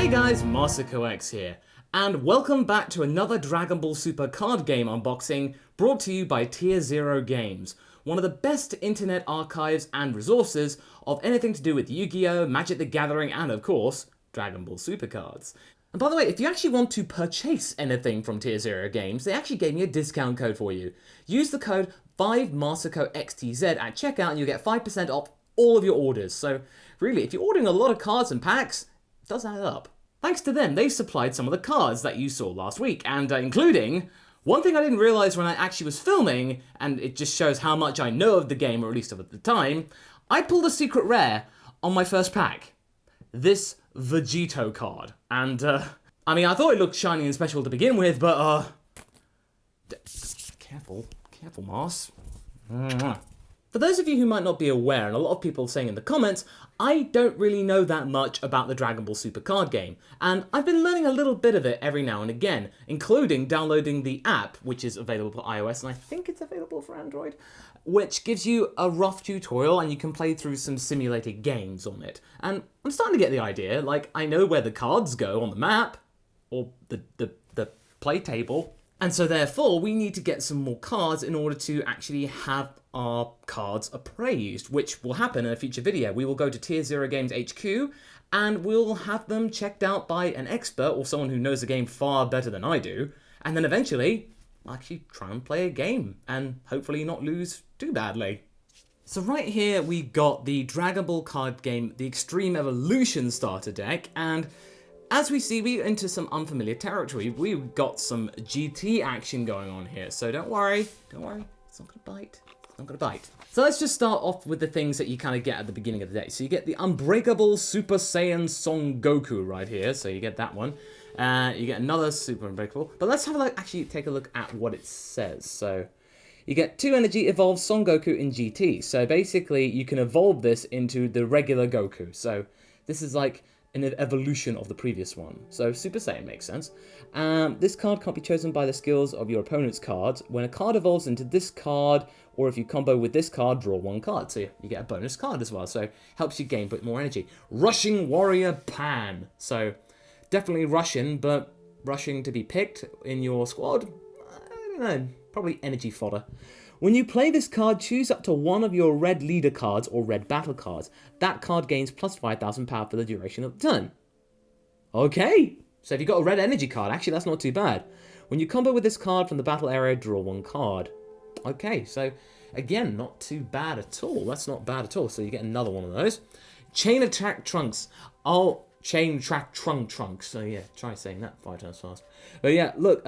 Hey guys, MasakoX here, and welcome back to another Dragon Ball Super card game unboxing brought to you by Tier Zero Games, one of the best internet archives and resources of anything to do with Yu-Gi-Oh!, Magic the Gathering, and of course, Dragon Ball Super cards. And by the way, if you actually want to purchase anything from Tier Zero Games, they actually gave me a discount code for you. Use the code 5MasakoXTZ at checkout and you'll get 5% off all of your orders. So really, if you're ordering a lot of cards and packs, it does add up. Thanks to them, they supplied some of the cards that you saw last week, and including one thing I didn't realize when I actually was filming, and it just shows how much I know of the game, or at least of at the time, I pulled a secret rare on my first pack. This Vegito card. And, I mean, I thought it looked shiny and special to begin with, but, careful, Mars. For those of you who might not be aware, and a lot of people saying in the comments, I don't really know that much about the Dragon Ball Super card game, and I've been learning a little bit of it every now and again, including downloading the app, which is available for iOS, and I think it's available for Android, which gives you a rough tutorial and you can play through some simulated games on it. And I'm starting to get the idea, like, I know where the cards go on the map, or the play table, and so therefore we need to get some more cards in order to actually have our cards appraised, which will happen in a future video. We will go to Tier Zero Games HQ and we'll have them checked out by an expert or someone who knows the game far better than I do, and then eventually I'll actually try and play a game and hopefully not lose too badly. So right here we got the Dragon Ball card game, the Extreme Evolution starter deck, and as we see, we're into some unfamiliar territory. We've got some GT action going on here, so don't worry, it's not gonna bite. So let's just start off with the things that you kind of get at the beginning of the day. So you get the Unbreakable Super Saiyan Son Goku right here, so you get that one. You get another Super Unbreakable, but let's have actually take a look at what it says. So you get 2 energy evolved Son Goku in GT. So basically you can evolve this into the regular Goku. So this is like an evolution of the previous one. So Super Saiyan makes sense. This card can't be chosen by the skills of your opponent's cards. When a card evolves into this card, or if you combo with this card, draw 1 card. So you get a bonus card as well. So helps you gain a bit more energy. Rushing Warrior Pan. So definitely Russian, but rushing to be picked in your squad? I don't know. Probably energy fodder. When you play this card, choose up to one of your red leader cards or red battle cards. That card gains plus 5,000 power for the duration of the turn. Okay, so if you've got a red energy card, actually that's not too bad. When you combo with this card from the battle area, draw 1 card. Okay, so again, not too bad at all. That's not bad at all. So you get another one of those. Chain Attack Trunks. Oh, Chain Track Trunks. So yeah, try saying that 5 times fast. But yeah, look,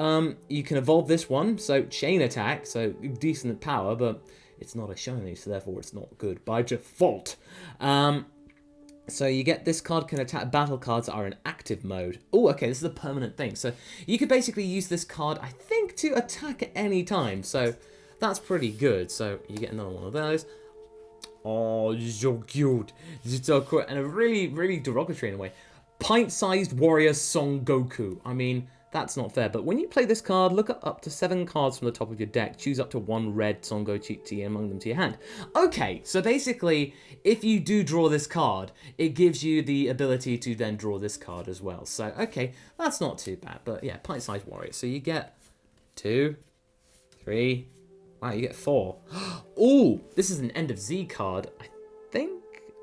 you can evolve this one. So Chain Attack, so decent power, but it's not a shiny, so therefore it's not good by default. So you get this card can attack battle cards that are in active mode. Oh, okay, this is a permanent thing. So you could basically use this card, I think, to attack at any time. So that's pretty good. So you get another one of those. Oh, so cute. This is so cool. And a really, really derogatory in a way. Pint-sized warrior Son Goku. I mean, that's not fair. But when you play this card, look at up to 7 cards from the top of your deck. Choose up to 1 red Son Goku among them to your hand. Okay, so basically, if you do draw this card, it gives you the ability to then draw this card as well. So, okay, that's not too bad. But yeah, pint-sized warrior. So you get 2, 3... Wow, you get 4. Ooh, this is an End of Z card, I think.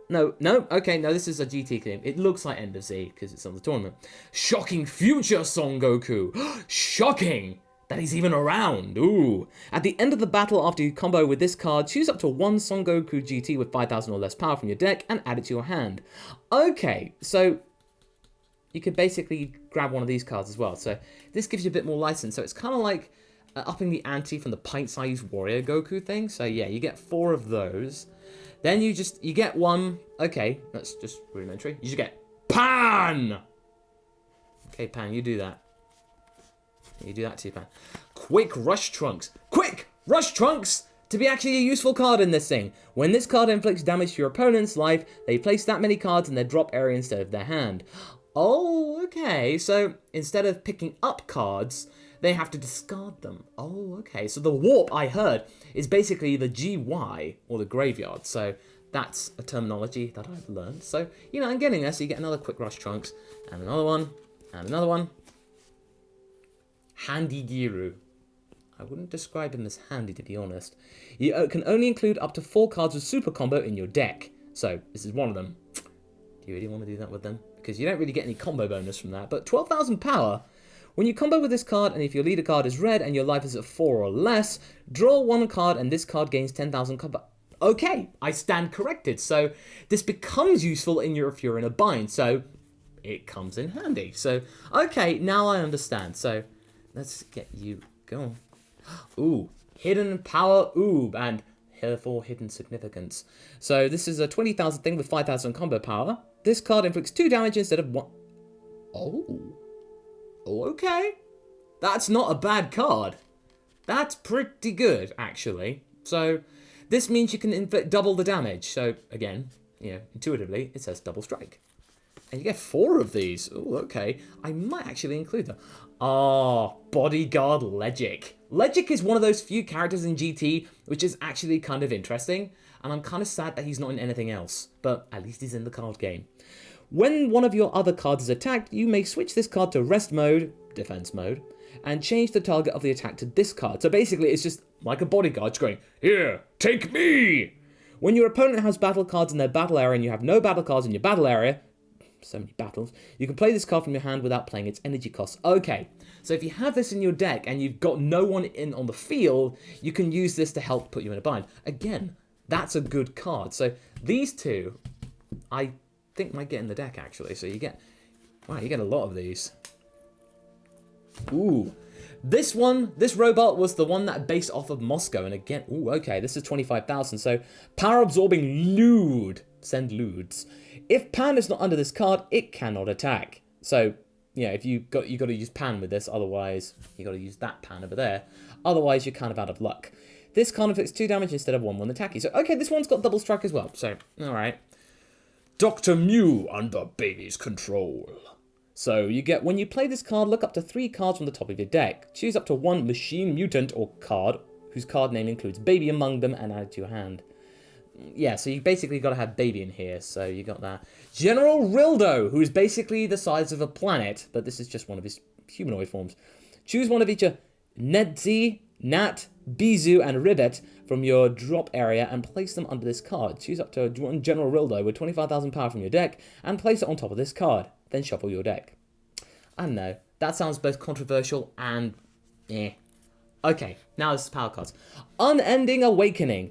No, okay, no, this is a GT game. It looks like End of Z because it's on the tournament. Shocking Future Son Goku. Shocking that he's even around. Ooh. At the end of the battle, after you combo with this card, choose up to 1 Son Goku GT with 5,000 or less power from your deck and add it to your hand. Okay, so you could basically grab one of these cards as well. So this gives you a bit more license. So it's kind of like upping the ante from the pint-sized warrior Goku thing. So yeah, you get 4 of those. Then you get 1. Okay, that's just rudimentary. You just get Pan. Okay, Pan, you do that. You do that too, Pan. Quick Rush Trunks. Quick Rush Trunks to be actually a useful card in this thing. When this card inflicts damage to your opponent's life, they place that many cards in their drop area instead of their hand. Oh, okay. So instead of picking up cards, they have to discard them. Oh, okay. So the warp, I heard, is basically the GY, or the graveyard. So That's a terminology that I've learned. So, you know, I'm getting there. So you get another Quick Rush Trunks, and another one, and another one. Handy Giru. I wouldn't describe him as handy, to be honest. You can only include up to 4 cards with Super Combo in your deck. So, this is one of them. Do you really want to do that with them? Because you don't really get any combo bonus from that. But 12,000 power. When you combo with this card, and if your leader card is red and your life is at 4 or less, draw 1 card and this card gains 10,000 combo. Okay, I stand corrected. So, this becomes useful if you're in a bind. So, it comes in handy. So, okay, now I understand. So, let's get you going. Ooh, hidden power oob, and therefore hidden significance. So this is a 20,000 thing with 5,000 combo power. This card inflicts 2 damage instead of 1. Oh, okay. That's not a bad card. That's pretty good, actually. So this means you can inflict double the damage. So again, you know, intuitively, it says double strike. And you get 4 of these. Oh, okay. I might actually include them. Ah, Bodyguard Legic. Legic is one of those few characters in GT which is actually kind of interesting, and I'm kind of sad that he's not in anything else, but at least he's in the card game. When one of your other cards is attacked, you may switch this card to rest mode, defense mode, and change the target of the attack to this card. So basically it's just like a bodyguard just going, here, take me! When your opponent has battle cards in their battle area and you have no battle cards in your battle area, so many battles, you can play this card from your hand without playing its energy costs. Okay, so if you have this in your deck and you've got no one in on the field, you can use this to help put you in a bind. Again, that's a good card. So these two, I think might get in the deck actually. So you get, wow, you get a lot of these. Ooh, this robot was the one that based off of Moscow, and again, ooh, okay, this is 25,000. So power absorbing Lude, send Ludes. If Pan is not under this card, it cannot attack. So, yeah, if you got to use Pan with this, otherwise you got to use that Pan over there. Otherwise, you're kind of out of luck. This card inflicts 2 damage instead of 1 attacky. So, okay, this one's got double strike as well. So, all right. Dr. Mew under baby's control. So you get, when you play this card, look up to 3 cards from the top of your deck. Choose up to 1 machine mutant or card whose card name includes baby among them and add it to your hand. Yeah, so you basically got to have baby in here, so you got that. General Rildo, who is basically the size of a planet, but this is just one of his humanoid forms. Choose one of each Nedzi, Nat, Bizu, and Ribbit from your drop area and place them under this card. Choose up to one General Rildo with 25,000 power from your deck and place it on top of this card. Then shuffle your deck. I don't know. That sounds both controversial and eh. Okay, now this is power cards. Unending Awakening.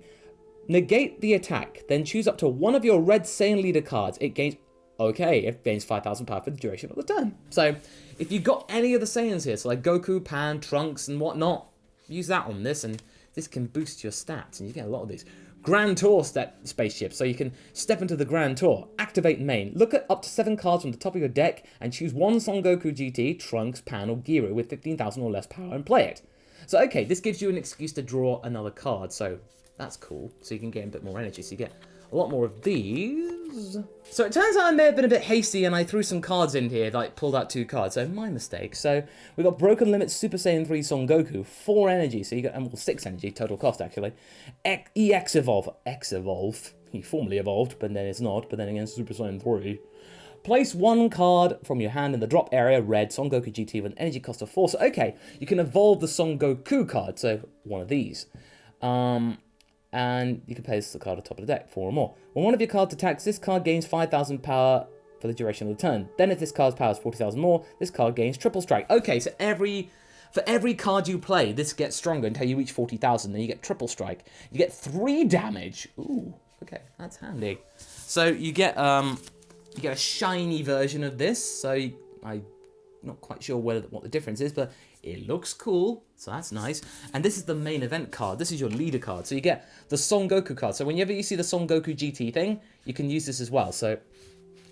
Negate the attack, then choose up to 1 of your red Saiyan leader cards. It gains 5,000 power for the duration of the turn. So, if you got any of the Saiyans here, so like Goku, Pan, Trunks, and whatnot, use that on this, and this can boost your stats, and you get a lot of these. Grand Tour spaceship, so you can step into the Grand Tour. Activate main. Look at up to 7 cards from the top of your deck, and choose 1 Son Goku GT, Trunks, Pan, or Giru with 15,000 or less power, and play it. So, okay, this gives you an excuse to draw another card, so that's cool. So you can get a bit more energy. So you get a lot more of these. So it turns out I may have been a bit hasty and I threw some cards in here, like pulled out 2 cards. So my mistake. So we've got Broken Limit Super Saiyan 3 Son Goku, 4 energy. So you got, well, 6 energy, total cost actually. EX Evolve. X Evolve. He formerly evolved, but then it's not. But then again, Super Saiyan 3. Place 1 card from your hand in the drop area, red, Son Goku GT with an energy cost of 4. So okay, you can evolve the Son Goku card. So one of these. And you can place the card at the top of the deck, 4 or more. When one of your cards attacks, this card gains 5,000 power for the duration of the turn. Then if this card's power is 40,000 more, this card gains triple strike. Okay, so for every card you play, this gets stronger until you reach 40,000. Then you get triple strike. You get 3 damage. Ooh, okay, that's handy. So you get a shiny version of this. So I'm not quite sure what the difference is, but it looks cool, so that's nice. And this is the main event card. This is your leader card. So you get the Son Goku card. So whenever you see the Son Goku GT thing, you can use this as well. So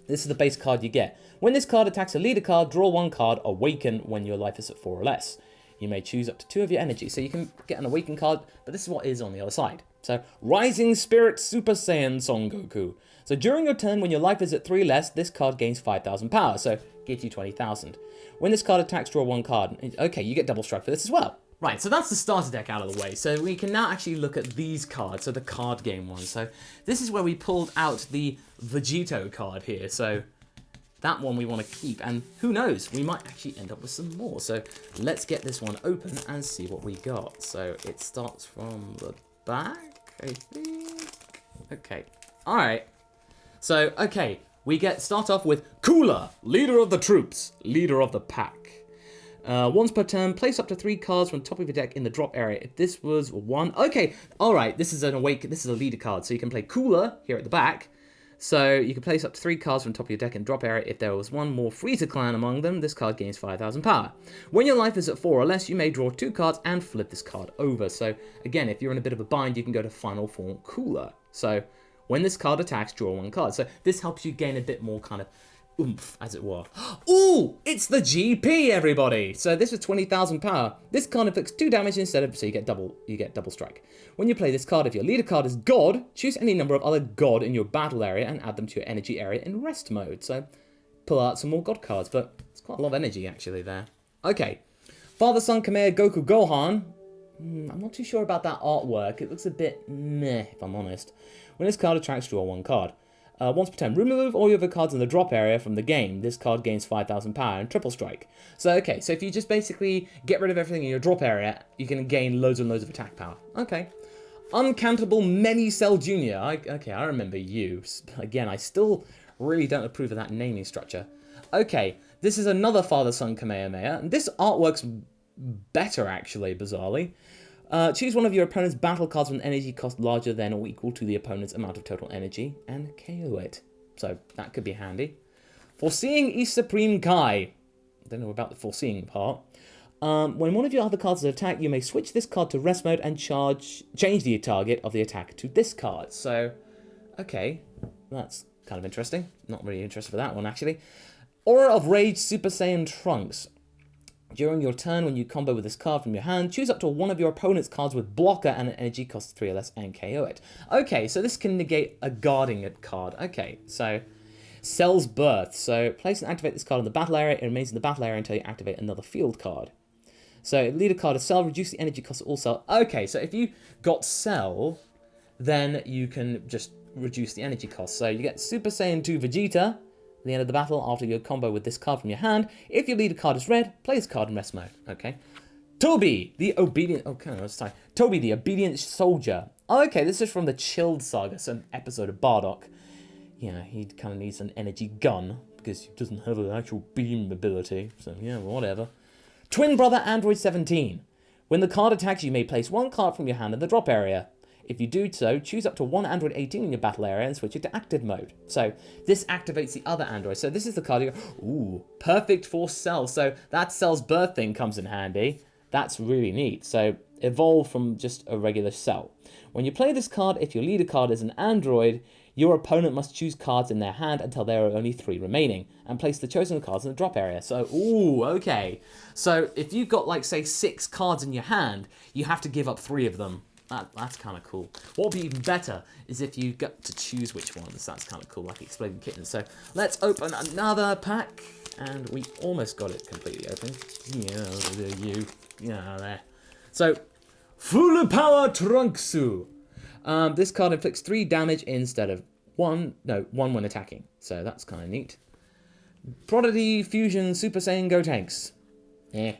this is the base card you get. When this card attacks a leader card, draw 1 card, awaken when your life is at 4 or less. You may choose up to 2 of your energy. So you can get an awaken card, but this is what is on the other side. So Rising Spirit Super Saiyan Son Goku. So during your turn, when your life is at 3 less, this card gains 5,000 power. So gives you 20,000. When this card attacks, draw 1 card. Okay, you get double strike for this as well. Right, so that's the starter deck out of the way. So we can now actually look at these cards, so the card game ones. So this is where we pulled out the Vegito card here. So that one we want to keep, and who knows, we might actually end up with some more. So let's get this one open and see what we got. So it starts from the back, I think. Okay, all right. So, okay, we start off with Cooler, leader of the troops, leader of the pack. Once per turn, place up to 3 cards from the top of your deck in the drop area. If this was 1, okay, all right. This is a leader card, so you can play Cooler here at the back. So you can place up to 3 cards from the top of your deck in drop area. If there was one more freezer clan among them, this card gains 5,000 power. When your life is at 4 or less, you may draw 2 cards and flip this card over. So again, if you're in a bit of a bind, you can go to final form Cooler. So when this card attacks, draw 1 card. So this helps you gain a bit more kind of oomph, as it were. Ooh, it's the GP, everybody. So this is 20,000 power. This card inflicts 2 damage instead of, so you get double strike. When you play this card, if your leader card is God, choose any number of other God in your battle area and add them to your energy area in rest mode. So pull out some more God cards, but it's quite a lot of energy actually there. Okay, Father, Son, Kamea, Goku, Gohan. I'm not too sure about that artwork. It looks a bit meh, if I'm honest. When this card attracts, draw 1 card. Once per turn, remove all your other cards in the drop area from the game. This card gains 5,000 power and triple strike. So, okay, so if you just basically get rid of everything in your drop area, you can gain loads and loads of attack power. Okay. Uncountable Many Cell Jr. Okay, I remember you. Again, I still really don't approve of that naming structure. Okay, this is another Father Son Kamehameha, and this artwork's better, actually, bizarrely. Choose one of your opponent's battle cards with an energy cost larger than or equal to the opponent's amount of total energy and KO it. So that could be handy. Foreseeing East Supreme Kai. Don't know about the foreseeing part. When one of your other cards is attacked, you may switch this card to rest mode and change the target of the attack to this card. So, okay, that's kind of interesting. Not really interested for that one, actually. Aura of Rage Super Saiyan Trunks. During your turn, when you combo with this card from your hand, choose up to one of your opponent's cards with blocker and an energy cost 3 or less and KO it. Okay, so this can negate a guarding card. Okay, so Cell's Birth. So place and activate this card in the battle area. It remains in the battle area until you activate another field card. So leader card is Cell, reduce the energy cost of all Cell. Okay, so if you got Cell, then you can just reduce the energy cost. So you get Super Saiyan 2 Vegeta. At the end of the battle, after your combo with this card from your hand, if your leader card is red, play this card in rest mode. Okay. Toby, the obedient. Okay, sorry. Toby, the obedient soldier. Oh, okay, this is from the Chilled Saga, some episode of Bardock. Yeah, he kind of needs an energy gun because he doesn't have an actual beam ability. So yeah, whatever. Twin Brother Android 17. When the card attacks, you may place 1 card from your hand in the drop area. If you do so, choose up to 1 Android 18 in your battle area and switch it to active mode. So this activates the other Android. So this is the card you go, ooh, perfect for Cell. So that Cell's Birth thing comes in handy. That's really neat. So evolve from just a regular Cell. When you play this card, if your leader card is an Android, your opponent must choose cards in their hand until there are only 3 remaining and place the chosen cards in the drop area. So, ooh, okay. So if you've got, like, say, 6 cards in your hand, you have to give up 3 of them. That's kind of cool. What would be even better is if you got to choose which ones. That's kind of cool, like Exploding Kittens. So let's open another pack. And we almost got it completely open. Yeah, there. So, Full Power Trunksu. This card inflicts 3 damage instead of 1 when attacking. So that's kind of neat. Prodigy Fusion Super Saiyan Gotenks. Yeah.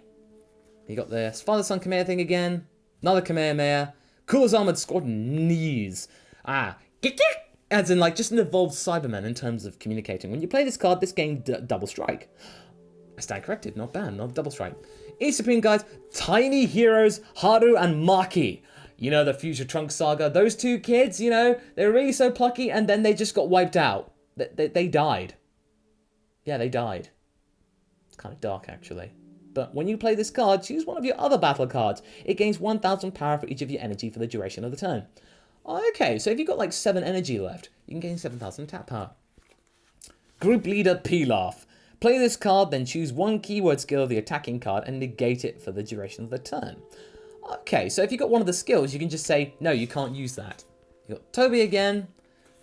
You got the Father Son Kamehameha thing again. Another Kamehameha. Coolest Armored Squad Knees. As in, like, just an evolved Cyberman in terms of communicating. When you play this card, this game double strike. I stand corrected, not bad, not double strike. East Supreme guys, Tiny Heroes, Haru and Maki. You know, the Future Trunks saga. Those 2 kids, you know, they were really so plucky and then they just got wiped out. They died. Yeah, they died. It's kind of dark, actually. But when you play this card, choose one of your other battle cards. It gains 1,000 power for each of your energy for the duration of the turn. Okay, so if you've got like 7 energy left, you can gain 7,000 attack power. Group Leader Pilaf. Play this card, then choose 1 keyword skill of the attacking card and negate it for the duration of the turn. Okay, so if you've got one of the skills, you can just say, no, you can't use that. You got Toby again.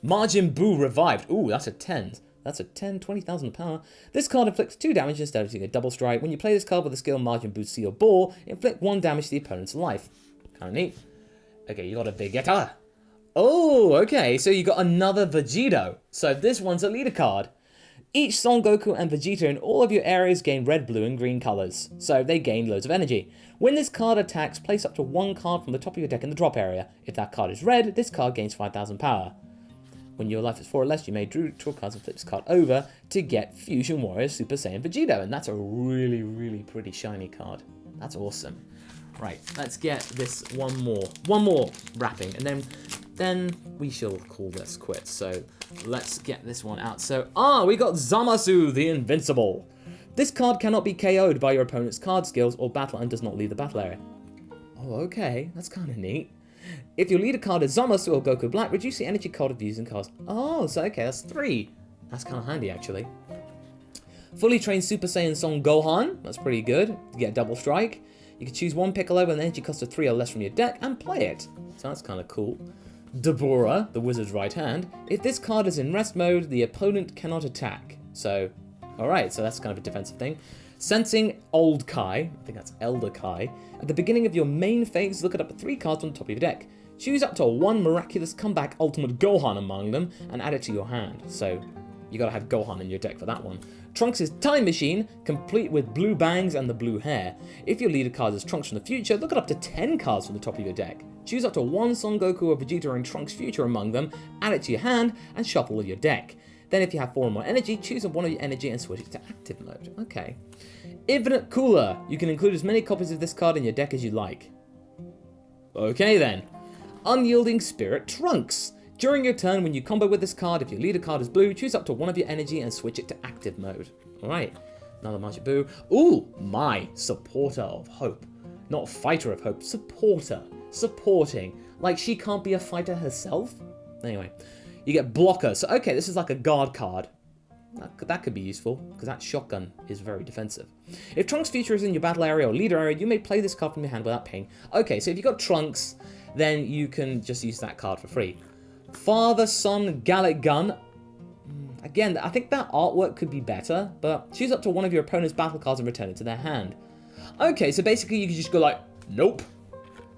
Majin Buu Revived. Ooh, that's a 10. That's a 10, 20,000 power. This card inflicts 2 damage instead of doing a double strike. When you play this card with a skill Margin Boost Seal Ball, inflict 1 damage to the opponent's life. Kinda neat. Okay, you got a Vegeta. Oh, okay, so you got another Vegito. So this one's a leader card. Each Son Goku and Vegeta in all of your areas gain red, blue, and green colors, so they gain loads of energy. When this card attacks, place up to 1 card from the top of your deck in the drop area. If that card is red, this card gains 5,000 power. When your life is 4 or less, you may draw cards and flip this card over to get Fusion Warrior Super Saiyan Vegito, and that's a really, really pretty shiny card. That's awesome. Right, let's get this one more wrapping, and then we shall call this quits. So let's get this one out. So, we got Zamasu the Invincible. This card cannot be KO'd by your opponent's card skills or battle and does not leave the battle area. Oh, okay, that's kind of neat. If your leader card is Zamasu or Goku Black, reduce the energy card of using cards. Oh, so okay, that's 3. That's kind of handy, actually. Fully trained Super Saiyan Son Gohan. That's pretty good. You get a double strike. You can choose 1 Piccolo with an energy cost of 3 or less from your deck and play it. So that's kind of cool. Deborah, the wizard's right hand. If this card is in rest mode, the opponent cannot attack. So, alright, so that's kind of a defensive thing. Sensing Old Kai, I think that's Elder Kai. At the beginning of your main phase, look at up to 3 cards on the top of your deck. Choose up to 1 Miraculous Comeback Ultimate Gohan among them and add it to your hand. So, you gotta have Gohan in your deck for that one. Trunks' Time Machine, complete with blue bangs and the blue hair. If your leader card is Trunks from the future, look at up to 10 cards from the top of your deck. Choose up to 1 Son Goku or Vegeta in Trunks' future among them, add it to your hand, and shuffle your deck. Then if you have 4 or more energy, choose one of your energy and switch it to active mode. Okay. Infinite Cooler. You can include as many copies of this card in your deck as you like. Okay then. Unyielding Spirit Trunks. During your turn, when you combo with this card, if your leader card is blue, choose up to 1 of your energy and switch it to active mode. Alright, another Majin Buu. Ooh, my Supporter of Hope. Not Fighter of Hope, Supporter. Supporting. Like she can't be a fighter herself? Anyway, you get Blocker. So, okay, this is like a guard card. That could be useful, because that shotgun is very defensive. If Trunks' future is in your battle area or leader area, you may play this card from your hand without paying. Okay, so if you've got Trunks, then you can just use that card for free. Father-Son Gallic Gun. Again, I think that artwork could be better, but choose up to 1 of your opponent's battle cards and return it to their hand. Okay, so basically you can just go like, nope.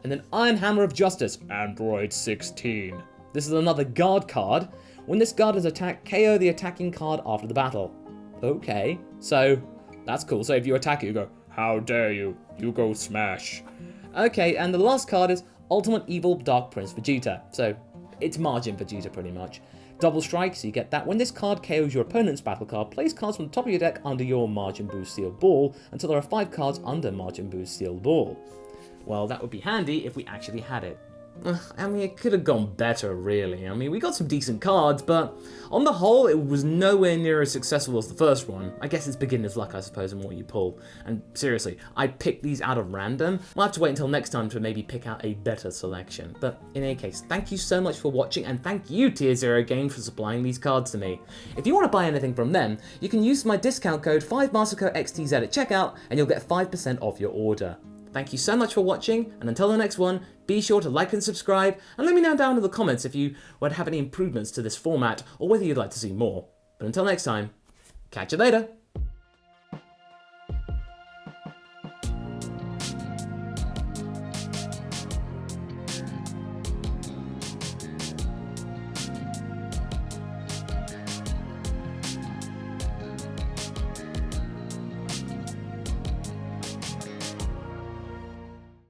And then Iron Hammer of Justice, Android 16. This is another guard card. When this guard is attacked, KO the attacking card after the battle. Okay, so that's cool. So if you attack it, you go, how dare you? You go smash. Okay, and the last card is Ultimate Evil Dark Prince Vegeta. So it's Margin Vegeta pretty much. Double strike, so you get that. When this card KOs your opponent's battle card, place cards from the top of your deck under your Margin Boost Sealed Ball until there are 5 cards under Margin Boost Sealed Ball. Well, that would be handy if we actually had it. I mean, it could have gone better, really. I mean, we got some decent cards, but on the whole, it was nowhere near as successful as the first one. I guess it's beginner's luck, I suppose, in what you pull. And seriously, I picked these out of random. We'll have to wait until next time to maybe pick out a better selection. But in any case, thank you so much for watching, and thank you, Tier Zero Games, for supplying these cards to me. If you want to buy anything from them, you can use my discount code 5MasakoXTZ at checkout, and you'll get 5% off your order. Thank you so much for watching, and until the next one, be sure to like and subscribe, and let me know down in the comments if you would have any improvements to this format, or whether you'd like to see more. But until next time, catch you later!